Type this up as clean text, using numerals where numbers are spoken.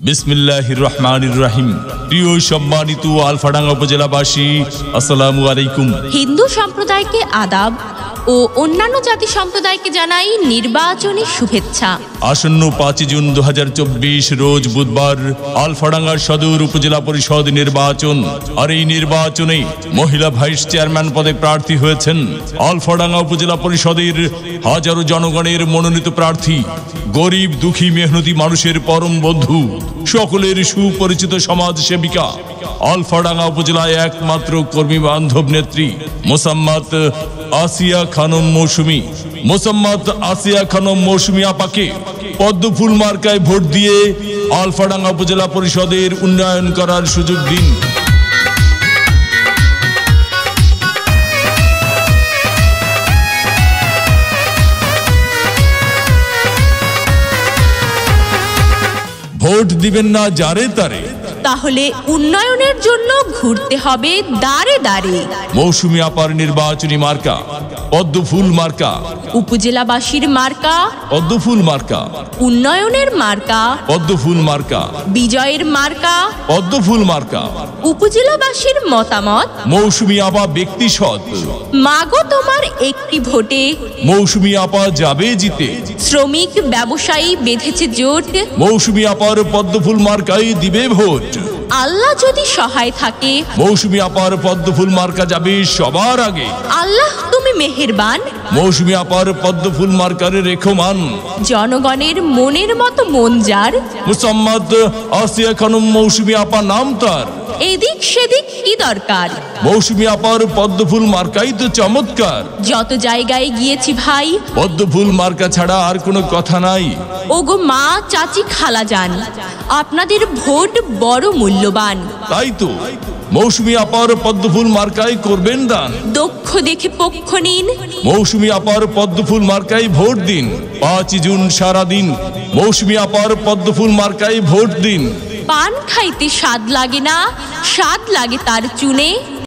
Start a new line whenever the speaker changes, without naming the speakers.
বিসমিল্লাহির রহমানির রহিম। প্রিয় সম্মানিত আলফাডাঙ্গা উপজেলাবাসী, আসসালামু আলাইকুম।
হিন্দু সম্প্রদায়কে আদাব ও অন্যান্য জাতি সম্প্রদায়কে জানাই নির্বাচনী শুভেচ্ছা।
আসন্ন 5 জুন 2024 রোজ বুধবার আলফাডাঙ্গা সদর উপজেলা পরিষদ নির্বাচন। আর এই নির্বাচনে মহিলা ভাইস চেয়ারম্যান পদে প্রার্থী হয়েছেন আলফাডাঙ্গা উপজেলা পরিষদের হাজারো জনগণের মনোনীত প্রার্থী, গরিব দুঃখী মেহনতি মানুষের পরম বন্ধু, সকলের সুপরিচিত সমাজ সেবিকা, আলফাডাঙ্গা উপজেলায় একমাত্র কর্মী বান্ধব নেত্রী মোসাম্মত আসিয়া খানম মৌসুমী। মোসাম্মত আসিয়া খানম মৌসুমী আপাকে পদ্মফুল মার্কায় ভোট দিয়ে আলফাডাঙ্গা উপজেলা পরিষদের উন্নয়ন করার সুযোগ দিন। ভোট দিবেন না যারে তারে,
তাহলে উন্নয়নের জন্য ঘুরতে হবে দাঁড়ে দাঁড়ে।
মৌসুমী আপার নির্বাচনী মার্কা পদ্মফুল মার্কা,
উপজেলাবাসীর মার্কা
পদ্মফুল মার্কা,
উন্নয়নের মার্কা
পদ্মফুল মার্কা,
বিজয়ের মার্কা
পদ্মফুল মার্কা।
উপজেলাবাসীর মতামত,
মৌসুমী আপা ব্যক্তি সৎ,
মাগো তোমার একটি ভোটে
মৌসুমী আপা যাবে জিতে।
শ্রমিক ব্যবসায়ী বেঁধেছে জোট,
মৌসুমী আপার পদ্মফুল মার্কায় দিবে ভোট।
আল্লাহ যদি সহায় থাকে,
মৌসুমী আপার পদ্মফুল মার্কা যাবে সবার আগে।
আল্লাহ তুমি মেহেরবান,
মৌসুমী আপার পদ্মফুল মার্কারে রেখো মান।
জনগণের মনের মতো মন যার,
মোসাম্মত আসিয়া খানম মৌসুমী আপা নাম তার।
এদিক সেদিক কি দরকার,
মৌসুমী আপার পদ্মফুল মার্কাই তো চমৎকার।
যত জায়গায় গিয়েছি ভাই,
পদ্মফুল মার্কা ছাড়া আর কোনো কথা নাই।
ওগো মা চাচি খালা যান, আপনাদের ভোট বড় মূল্যবান।
তাই তো মৌসুমী আপার পদ্মফুল মার্কায় করবেন দান।
দক্ষ দেখে পক্ষ নিন,
মৌসুমী আপার পদ্মফুল মার্কায় ভোট দিন। 5 জুন সারা দিন মৌসুমী আপার পদ্মফুল মার্কায় ভোট দিন।
পান খাইতে স্বাদ লাগে না, স্বাদ লাগে তার চুনে।